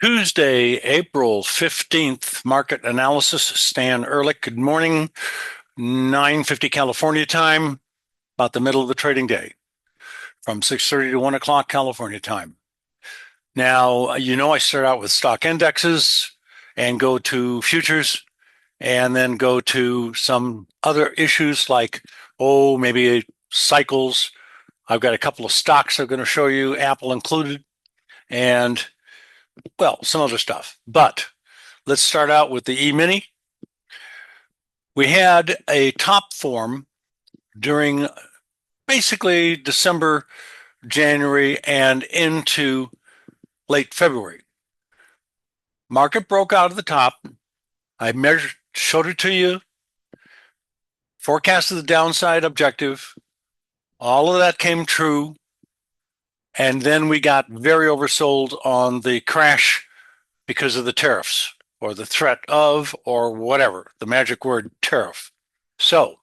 Tuesday, April 15th, market analysis. Stan Ehrlich, good morning. 9:50 California time, about the middle of the trading day, from 6:30 to 1 o'clock California time. Now, I start out with stock indexes and go to futures and then go to some other issues like, maybe cycles. I've got a couple of stocks I'm going to show you, Apple included, and, well, some other stuff. But let's start out with the E-mini. We had a top form during basically December, January, and into late February. Market broke out of the top. I showed it to you, forecasted the downside objective. All of that came true. And then we got very oversold on the crash because of the tariffs or the threat of, or whatever, the magic word tariff. So,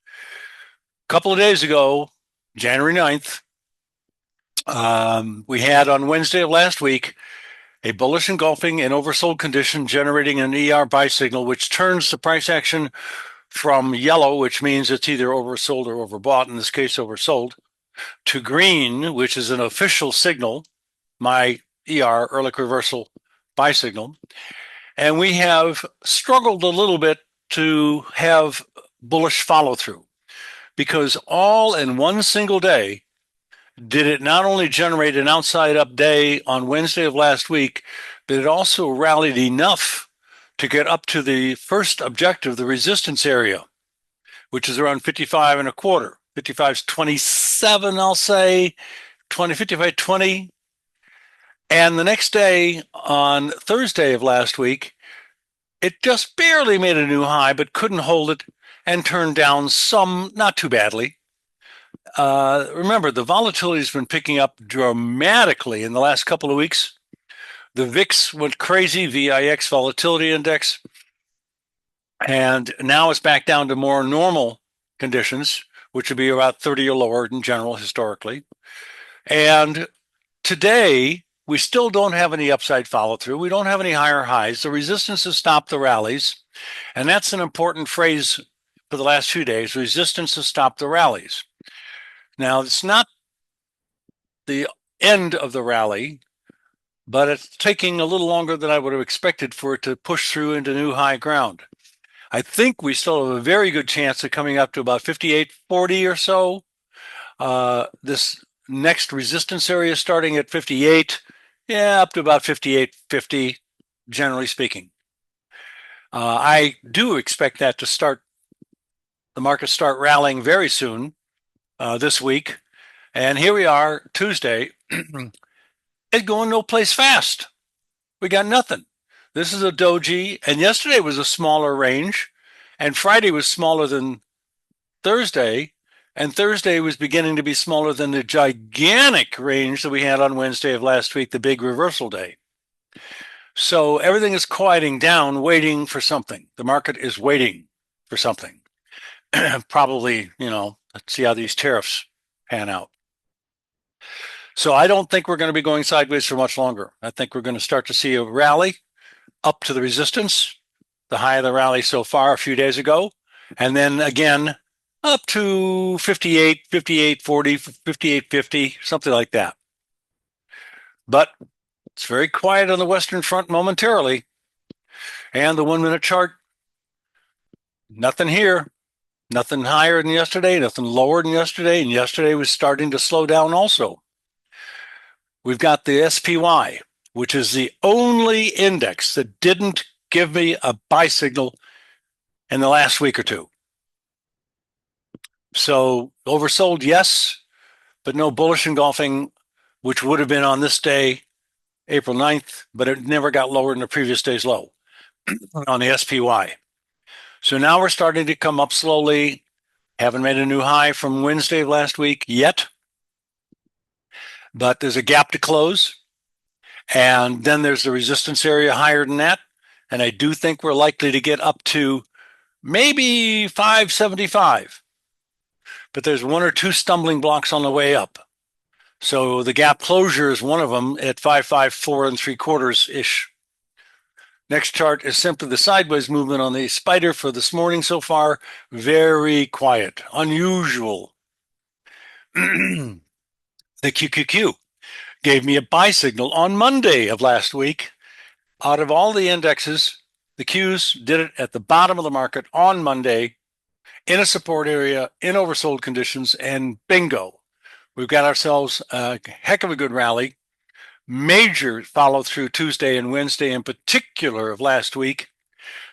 a couple of days ago, January 9th, we had on Wednesday of last week a bullish engulfing and oversold condition generating an ER buy signal, which turns the price action from yellow, which means it's either oversold or overbought, in this case oversold, to green, which is an official signal, my Ehrlich reversal buy signal. And we have struggled a little bit to have bullish follow through, because all in one single day did it not only generate an outside up day on Wednesday of last week, but it also rallied enough to get up to the first objective, the resistance area, which is around 55 and a quarter. 55's 27, I'll say, 55.20. And the next day, on Thursday of last week, it just barely made a new high, but couldn't hold it and turned down some, not too badly. Remember, the volatility has been picking up dramatically in the last couple of weeks. The VIX went crazy, VIX volatility index, and now it's back down to more normal conditions, which would be about 30 or lower in general historically. And today, we still don't have any upside follow through. We don't have any higher highs. The resistance has stopped the rallies. And that's an important phrase for the last few days. Resistance has stopped the rallies. Now, it's not the end of the rally, but it's taking a little longer than I would have expected for it to push through into new high ground. I think we still have a very good chance of coming up to about 58.40 or so. This next resistance area starting at 58, up to about 58.50, generally speaking. I do expect that to start, the market start rallying very soon this week. And here we are, Tuesday. It's going no place fast. We got nothing. This is a doji, and yesterday was a smaller range, and Friday was smaller than Thursday, and Thursday was beginning to be smaller than the gigantic range that we had on Wednesday of last week, the big reversal day. So everything is quieting down, waiting for something. The market is waiting for something. Probably, let's see how these tariffs pan out. So I don't think we're going to be going sideways for much longer. I think we're going to start to see a rally up to the resistance, the high of the rally so far a few days ago, and then again up to 58, 58.40, 58.50, something like that. But it's very quiet on the Western Front momentarily. And the 1 minute chart, nothing here. Nothing higher than yesterday, nothing lower than yesterday, and yesterday was starting to slow down also. We've got the SPY, which is the only index that didn't give me a buy signal in the last week or two. So oversold, yes, but no bullish engulfing, which would have been on this day, April 9th, but it never got lower than the previous day's low on the SPY. So now we're starting to come up slowly. Haven't made a new high from Wednesday of last week yet, but there's a gap to close. And then there's the resistance area higher than that. And I do think we're likely to get up to maybe 575. But there's one or two stumbling blocks on the way up. So the gap closure is one of them at 554 3/4-ish. Next chart is simply the sideways movement on the spider for this morning so far. Very quiet, unusual. The QQQ gave me a buy signal on Monday of last week. Out of all the indexes, the Qs did it at the bottom of the market on Monday in a support area, in oversold conditions, and bingo. We've got ourselves a heck of a good rally. Major follow through Tuesday and Wednesday in particular of last week.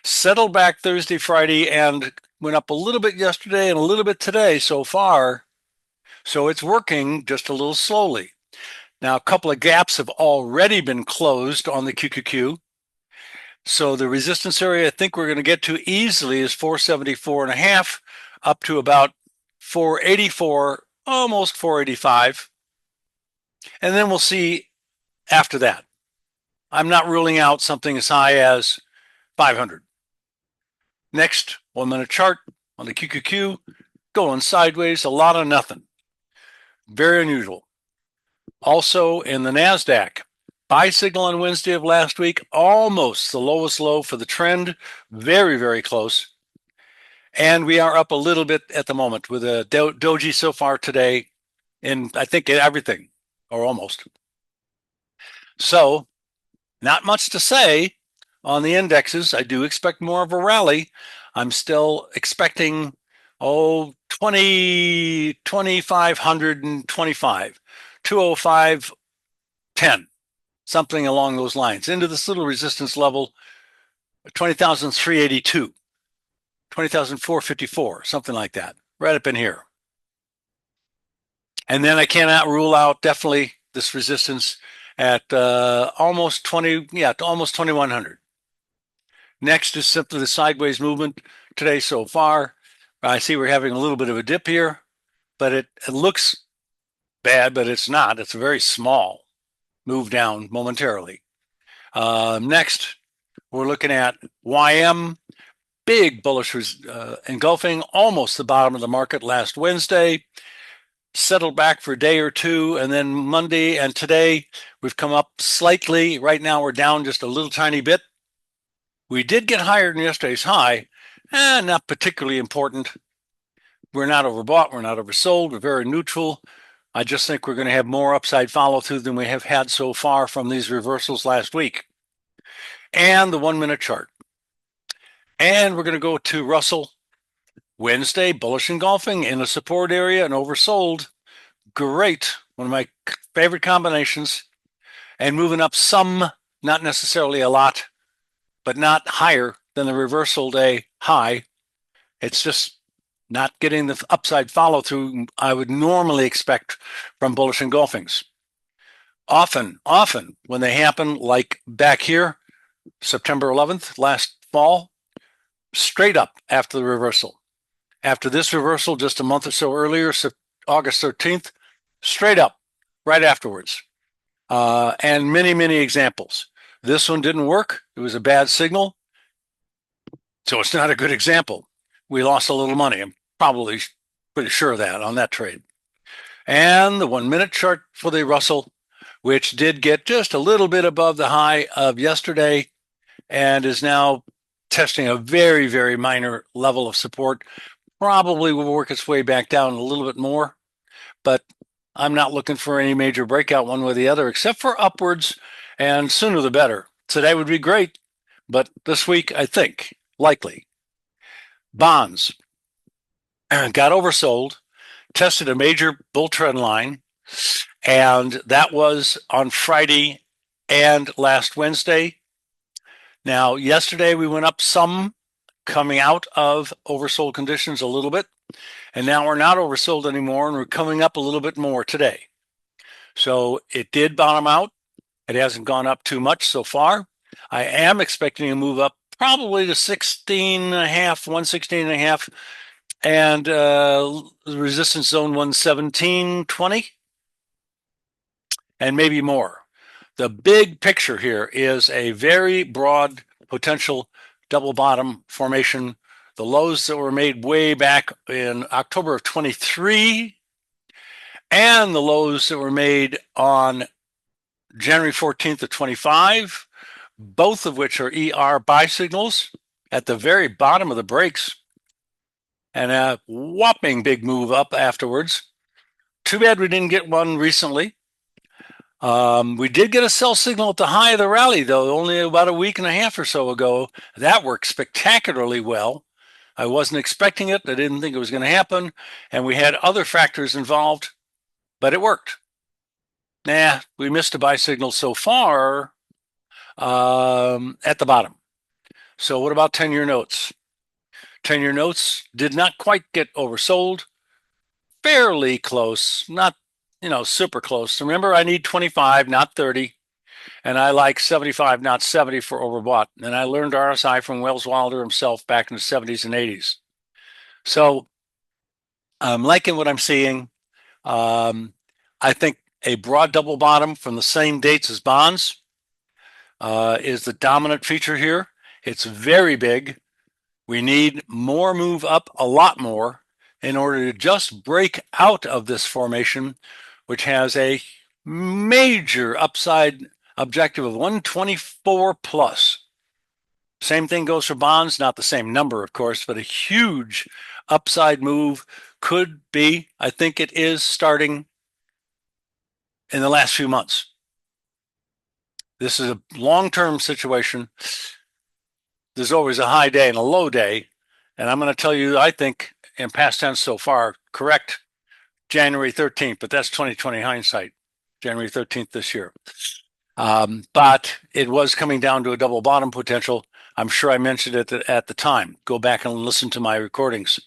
Settled back Thursday, Friday, and went up a little bit yesterday and a little bit today so far. So it's working just a little slowly. Now, a couple of gaps have already been closed on the QQQ. So the resistance area I think we're going to get to easily is 474.5 up to about 484, almost 485. And then we'll see after that. I'm not ruling out something as high as 500. Next, 1 minute chart on the QQQ, going sideways, a lot of nothing. Very unusual. Also in the NASDAQ, buy signal on Wednesday of last week, almost the lowest low for the trend, very, very close. And we are up a little bit at the moment with a doji so far today in, I think, everything, or almost. So, not much to say on the indexes. I do expect more of a rally. I'm still expecting, 2,525, 205.10, something along those lines, into this little resistance level, 20,382, 20,454, something like that, right up in here. And then I cannot rule out definitely this resistance at almost 2,100. Next is simply the sideways movement today so far. I see we're having a little bit of a dip here, but it looks bad, but it's not. It's a very small move down momentarily. Next, we're looking at YM, big bullish engulfing, almost the bottom of the market last Wednesday. Settled back for a day or two, and then Monday and today we've come up slightly. Right now we're down just a little tiny bit. We did get higher than yesterday's high, not particularly important. We're not overbought, we're not oversold, we're very neutral. I just think we're going to have more upside follow through than we have had so far from these reversals last week. And the 1 minute chart. And we're going to go to Russell. Wednesday, bullish engulfing in a support area and oversold. Great. One of my favorite combinations. And moving up some, not necessarily a lot, but not higher than the reversal day high. It's just not getting the upside follow through I would normally expect from bullish engulfings. Often when they happen, like back here, September 11th, last fall, straight up after the reversal. After this reversal, just a month or so earlier, August 13th, straight up, right afterwards. And many examples. This one didn't work. It was a bad signal. So it's not a good example. We lost a little money. I'm probably pretty sure of that on that trade. And the 1 minute chart for the Russell, which did get just a little bit above the high of yesterday and is now testing a very minor level of support. Probably will work its way back down a little bit more, but I'm not looking for any major breakout one way or the other, except for upwards, and sooner the better. Today would be great, but this week, I think, likely. Bonds got oversold, tested a major bull trend line, and that was on Friday and last Wednesday. Now, yesterday we went up some, coming out of oversold conditions a little bit, and now we're not oversold anymore, and we're coming up a little bit more today. So it did bottom out. It hasn't gone up too much so far. I am expecting a move up probably to 16.5, 116.5, and resistance zone 117.20, and maybe more. The big picture here is a very broad potential double bottom formation. The lows that were made way back in October of 23 and the lows that were made on January 14th of 25, both of which are ER buy signals at the very bottom of the breaks, and a whopping big move up afterwards. Too bad we didn't get one recently. We did get a sell signal at the high of the rally, though, only about a week and a half or so ago. That worked spectacularly well. I wasn't expecting it. I didn't think it was going to happen. And we had other factors involved, but it worked. Nah, we missed a buy signal so far at the bottom. So what about 10-year notes? 10-year notes did not quite get oversold. Fairly close, not super close. Remember, I need 25, not 30. And I like 75, not 70 for overbought. And I learned RSI from Wells Wilder himself back in the 70s and 80s. So I'm liking what I'm seeing. I think a broad double bottom from the same dates as bonds is the dominant feature here. It's very big. We need more move up, a lot more, in order to just break out of this formation, which has a major upside objective of 124 plus. Same thing goes for bonds, not the same number, of course, but a huge upside move could be, I think it is starting in the last few months. This is a long-term situation. There's always a high day and a low day. And I'm going to tell you, I think, in past tense so far, correct January 13th, but that's 2020 hindsight, January 13th this year. But it was coming down to a double bottom potential. I'm sure I mentioned it at the time. Go back and listen to my recordings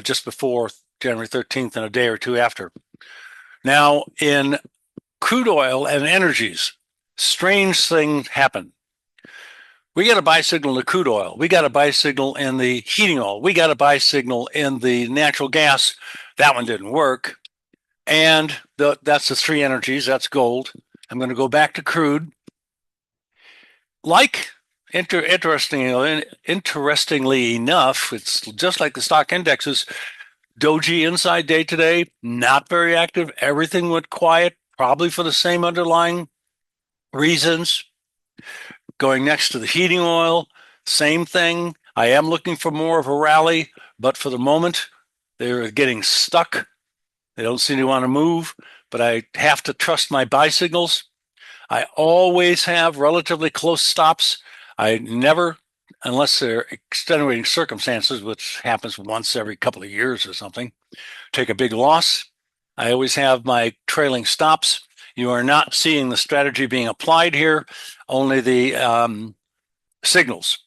just before January 13th and a day or two after. Now, in crude oil and energies, strange things happen. We got a buy signal in the crude oil. We got a buy signal in the heating oil. We got a buy signal in the natural gas. That one didn't work. And that's the three energies. That's gold. I'm going to go back to crude. Interestingly enough, it's just like the stock indexes. Doji inside day today, not very active. Everything went quiet, probably for the same underlying reasons. Going next to the heating oil, same thing. I am looking for more of a rally, but for the moment, they're getting stuck. They don't seem to want to move, but I have to trust my buy signals. I always have relatively close stops. I never, unless they're extenuating circumstances, which happens once every couple of years or something, take a big loss. I always have my trailing stops. You are not seeing the strategy being applied here, only the signals.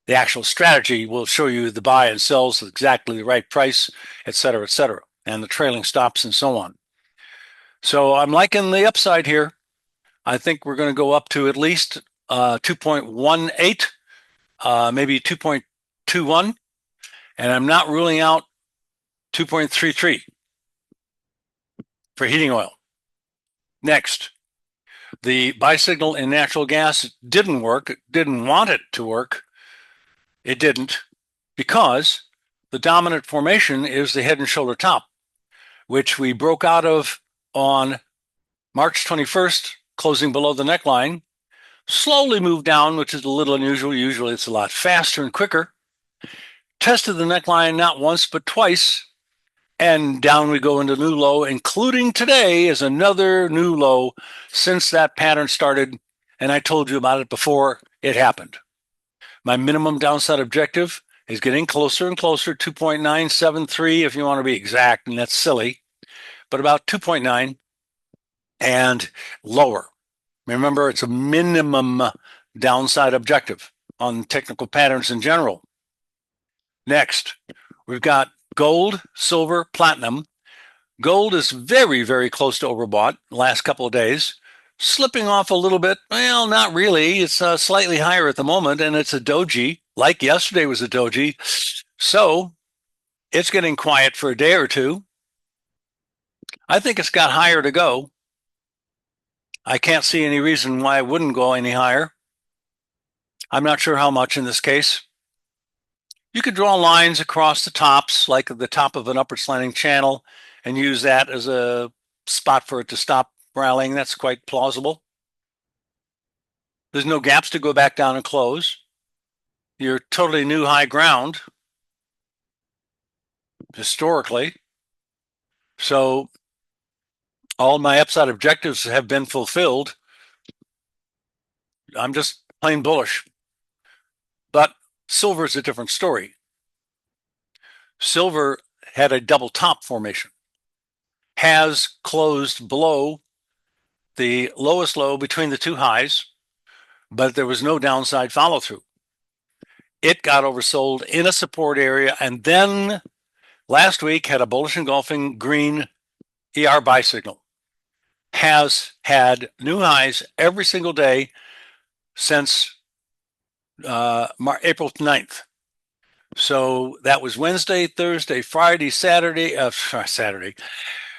The actual strategy will show you the buy and sells at exactly the right price, et cetera, and the trailing stops and so on. So I'm liking the upside here. I think we're going to go up to at least 2.18, maybe 2.21, and I'm not ruling out 2.33 for heating oil. Next, the buy signal in natural gas didn't work. It didn't want it to work. It didn't, because the dominant formation is the head and shoulder top, which we broke out of on March 21st, closing below the neckline, slowly moved down, which is a little unusual. Usually it's a lot faster and quicker. Tested the neckline not once, but twice. And down we go into new low, including today is another new low since that pattern started. And I told you about it before it happened. My minimum downside objective is getting closer and closer, 2.973 if you want to be exact, and that's silly, but about 2.9 and lower. Remember, it's a minimum downside objective on technical patterns in general. Next, we've got gold, silver, platinum. Gold is very, very close to overbought the last couple of days. Slipping off a little bit. Well, not really. It's slightly higher at the moment, and it's a doji, like yesterday was a doji. So it's getting quiet for a day or two. I think it's got higher to go. I can't see any reason why it wouldn't go any higher. I'm not sure how much in this case. You could draw lines across the tops, like the top of an upward slanting channel, and use that as a spot for it to stop rallying. That's quite plausible. There's no gaps to go back down and close. You're totally new high ground historically. So all my upside objectives have been fulfilled. I'm just plain bullish. But silver is a different story. Silver had a double top formation, has closed below the lowest low between the two highs, but there was no downside follow through. It got oversold in a support area, and then last week had a bullish engulfing green ER buy signal. Has had new highs every single day since April 9th. So that was Wednesday, Thursday, Friday, Saturday,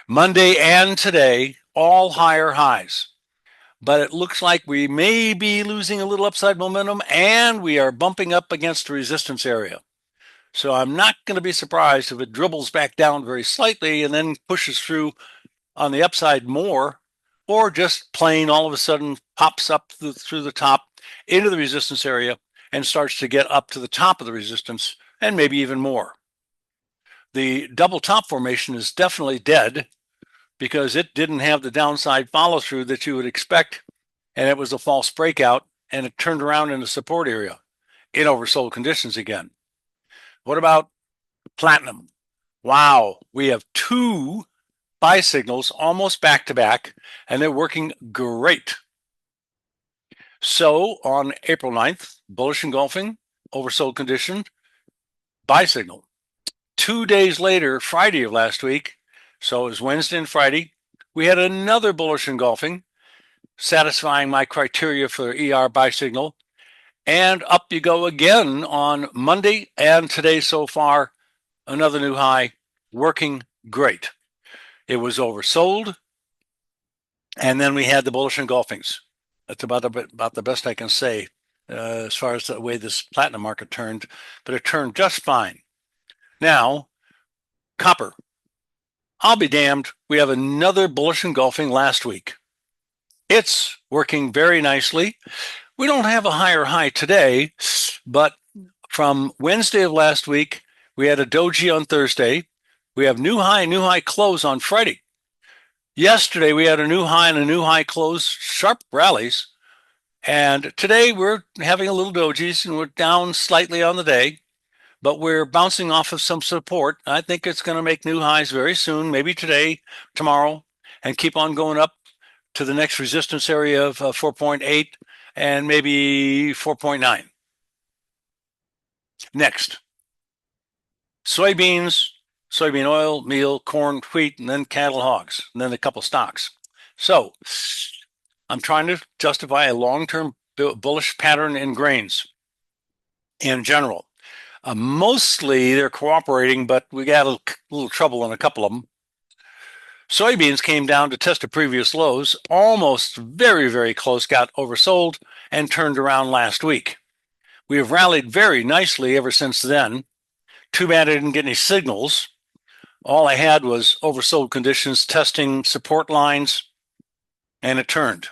Monday, and today, all higher highs. But it looks like we may be losing a little upside momentum, and we are bumping up against the resistance area. So I'm not going to be surprised if it dribbles back down very slightly and then pushes through on the upside more, or just plain all of a sudden pops up through the top into the resistance area and starts to get up to the top of the resistance and maybe even more. The double top formation is definitely dead because it didn't have the downside follow through that you would expect, and it was a false breakout, and it turned around in the support area in oversold conditions again. What about platinum? Wow, we have two buy signals almost back to back, and they're working great. So on April 9th, bullish engulfing, oversold condition, buy signal. 2 days later, Friday of last week, so it was Wednesday and Friday, we had another bullish engulfing, satisfying my criteria for ER buy signal. And up you go again on Monday, and today so far, another new high, working great. It was oversold, and then we had the bullish engulfings. That's about the best I can say as far as the way this platinum market turned, but it turned just fine. Now, copper. I'll be damned. We have another bullish engulfing last week. It's working very nicely. We don't have a higher high today, but from Wednesday of last week, we had a doji on Thursday. We have new high close on Friday. Yesterday, we had a new high and a new high close, sharp rallies. And today, we're having a little dojis, and we're down slightly on the day, but we're bouncing off of some support. I think it's going to make new highs very soon, maybe today, tomorrow, and keep on going up to the next resistance area of 4.8 and maybe 4.9. Next, soybeans, soybean oil, meal, corn, wheat, and then cattle, hogs, and then a couple stocks. So I'm trying to justify a long-term bullish pattern in grains in general. Mostly they're cooperating, but we got a little trouble in a couple of them. Soybeans came down to test the previous lows, almost very, very close, got oversold, and turned around last week. We have rallied very nicely ever since then. Too bad I didn't get any signals. All I had was oversold conditions, testing support lines, and it turned.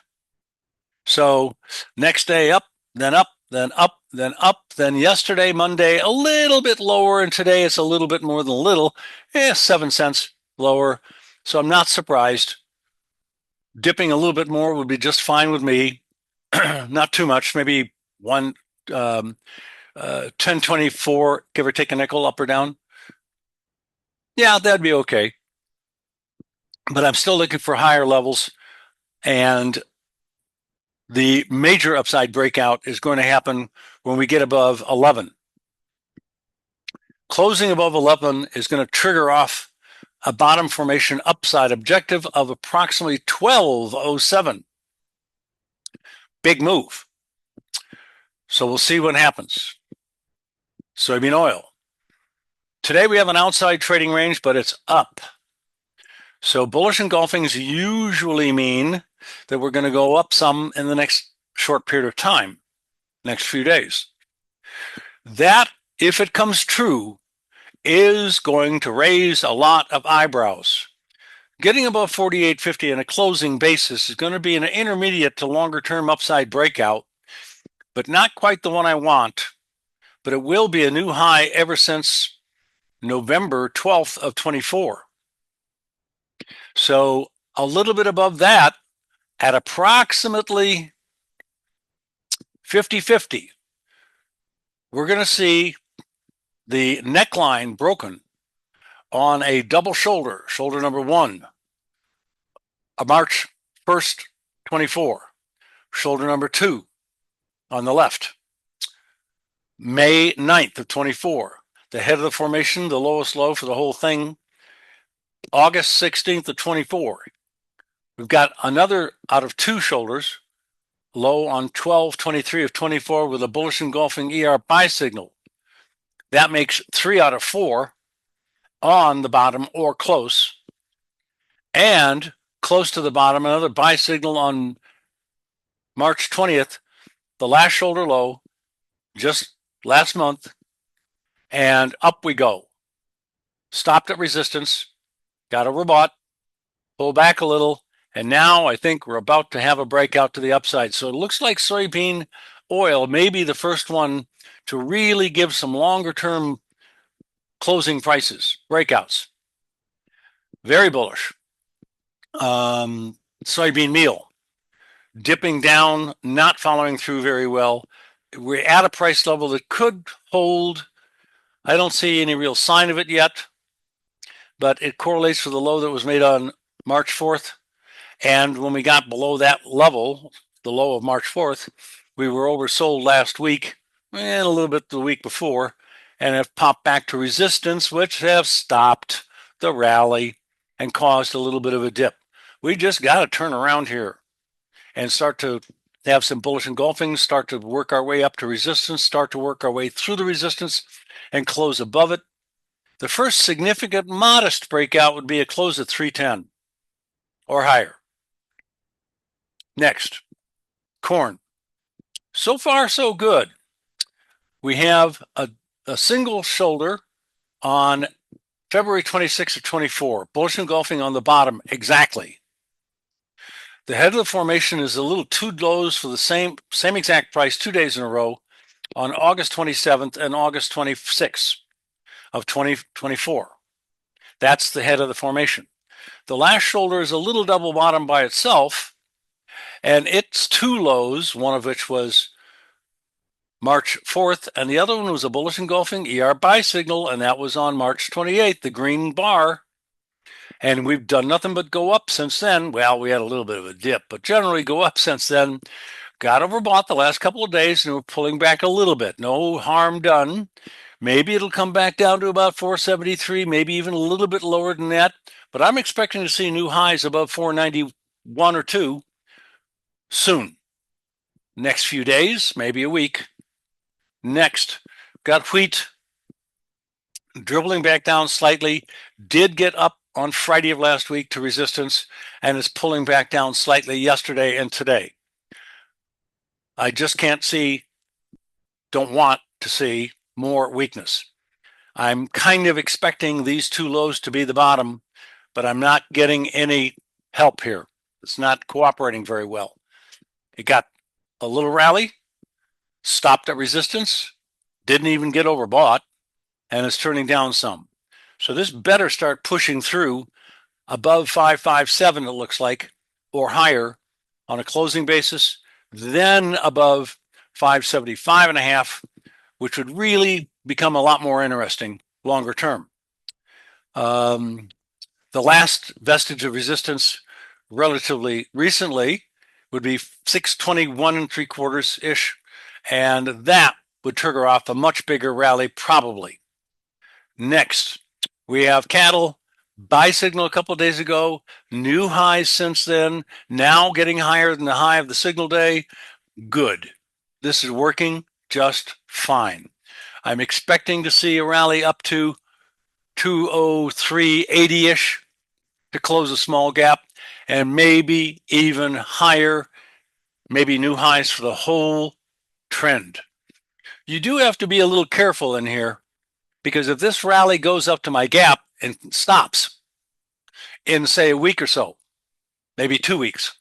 So next day up, then up, then up, then up, then yesterday, Monday, a little bit lower, and today it's a little bit more than a little, 7 cents lower. So I'm not surprised. Dipping a little bit more would be just fine with me. Not too much, maybe 1024, give or take a nickel up or down. Yeah, that'd be okay. But I'm still looking for higher levels, and the major upside breakout is going to happen when we get above 11. Closing above 11 is going to trigger off a bottom formation upside objective of approximately 1207. Big move. So we'll see what happens. Soybean oil. Today we have an outside trading range, but it's up. So bullish engulfings usually mean that we're going to go up some in the next short period of time, next few days. That, if it comes true, is going to raise a lot of eyebrows. Getting above 48.50 on a closing basis is going to be an intermediate to longer term upside breakout, but not quite the one I want. But it will be a new high ever since November 12th of 24. So a little bit above that at approximately 50.50, we're going to see the neckline broken on a double shoulder, shoulder number one, March 1st, 24, shoulder number two on the left, May 9th of 24, the head of the formation, the lowest low for the whole thing, August 16th of 24. We've got another out of two shoulders, low on 12/23 of 24 with a bullish engulfing ER buy signal. That makes 3 out of 4 on the bottom or close. And close to the bottom, another buy signal on March 20th, the last shoulder low, just last month, and up we go. Stopped at resistance, got overbought, pull back a little, and now I think we're about to have a breakout to the upside. So it looks like soybean oil may be the first one to really give some longer term closing prices, breakouts. Very bullish. Soybean meal, dipping down, not following through very well. We're at a price level that could hold. I don't see any real sign of it yet, but it correlates with the low that was made on March 4th. And when we got below that level, the low of March 4th, we were oversold last week and a little bit the week before, and have popped back to resistance, which have stopped the rally and caused a little bit of a dip. We just got to turn around here and start to have some bullish engulfing, start to work our way up to resistance, start to work our way through the resistance and close above it. The first significant modest breakout would be a close at 310 or higher. Next, corn. So far, so good. We have a single shoulder on February 26th of 24, bullish engulfing on the bottom exactly. The head of the formation is a little two lows for the same exact price 2 days in a row on August 27th and August 26th of 2024. That's the head of the formation. The last shoulder is a little double bottom by itself, and its two lows, one of which was March 4th, and the other one was a bullish engulfing ER buy signal, and that was on March 28th, the green bar. And we've done nothing but go up since then. Well, we had a little bit of a dip, but generally go up since then. Got overbought the last couple of days, and we're pulling back a little bit. No harm done. Maybe it'll come back down to about 473, maybe even a little bit lower than that. But I'm expecting to see new highs above 491 or 2 soon. Next few days, maybe a week. Next, got wheat dribbling back down slightly. Did get up on Friday of last week to resistance and is pulling back down slightly yesterday and today. I just can't see, don't want to see more weakness. I'm kind of expecting these two lows to be the bottom, but I'm not getting any help here. It's not cooperating very well. It got a little rally, stopped at resistance, didn't even get overbought, and is turning down some. So this better start pushing through above 557, it looks like, or higher on a closing basis, then above 575.5, which would really become a lot more interesting longer term. The last vestige of resistance relatively recently would be 621 3/4 ish, and that would trigger off a much bigger rally probably. Next, we have cattle, buy signal a couple of days ago, new highs since then, now getting higher than the high of the signal day. Good. This is working just fine. I'm expecting to see a rally up to 203.80-ish to close a small gap, and maybe even higher, maybe new highs for the whole trend. You do have to be a little careful in here, because if this rally goes up to my gap and stops, in, say, a week or so, maybe 2 weeks.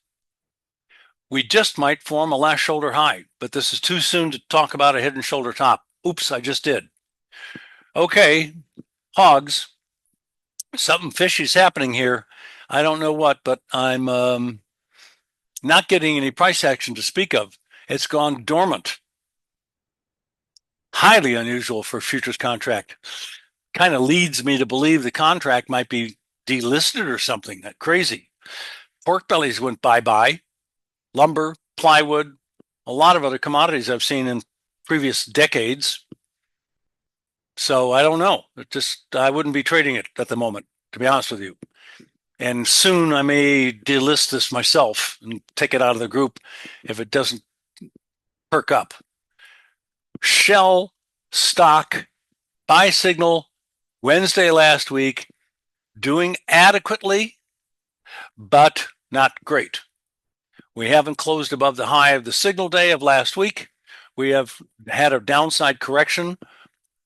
We just might form a last shoulder high, but this is too soon to talk about a head and shoulder top. Oops, I just did. Okay, hogs, something fishy's happening here. I don't know what, but I'm not getting any price action to speak of. It's gone dormant. Highly unusual for a futures contract. Kind of leads me to believe the contract might be delisted or something. That crazy. Pork bellies went bye-bye. Lumber, plywood, a lot of other commodities I've seen in previous decades. So I don't know. I wouldn't be trading it at the moment, to be honest with you. And soon I may delist this myself and take it out of the group if it doesn't perk up. Shell stock buy signal Wednesday last week, doing adequately, but not great. We haven't closed above the high of the signal day of last week. We have had a downside correction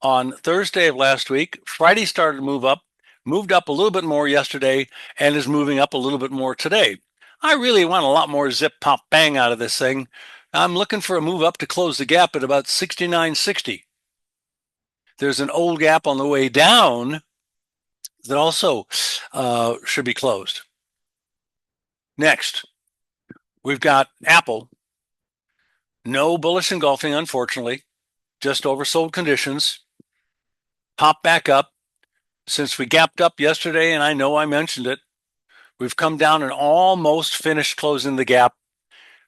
on Thursday of last week. Friday started to move up, moved up a little bit more yesterday, and is moving up a little bit more today. I really want a lot more zip, pop, bang out of this thing. I'm looking for a move up to close the gap at about 69.60. There's an old gap on the way down that also should be closed. Next, we've got Apple. No bullish engulfing, unfortunately, just oversold conditions. Pop back up. Since we gapped up yesterday, and I know I mentioned it, we've come down and almost finished closing the gap.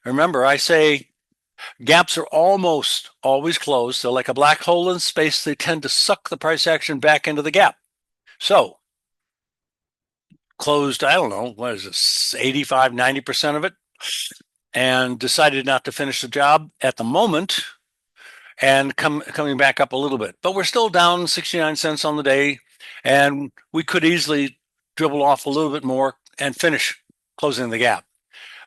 Remember, I say gaps are almost always closed. They're like a black hole in space. They tend to suck the price action back into the gap. So closed, I don't know, what is this, 85, 90% of it, and decided not to finish the job at the moment and coming back up a little bit. But we're still down 69 cents on the day, and we could easily dribble off a little bit more and finish closing the gap.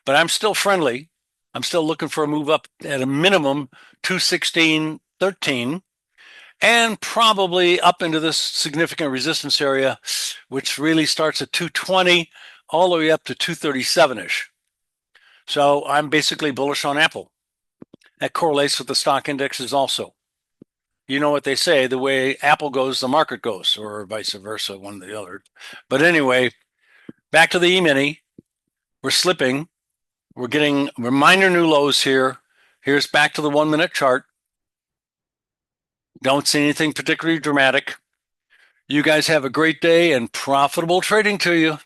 But I'm still friendly. I'm still looking for a move up at a minimum 216.13 and probably up into this significant resistance area, which really starts at 220 all the way up to 237-ish. So I'm basically bullish on Apple. That correlates with the stock indexes also. You know what they say, the way Apple goes, the market goes, or vice versa, one or the other. But anyway, back to the E-mini. We're slipping. We're getting minor new lows here. Here's back to the 1-minute chart. Don't see anything particularly dramatic. You guys have a great day and profitable trading to you.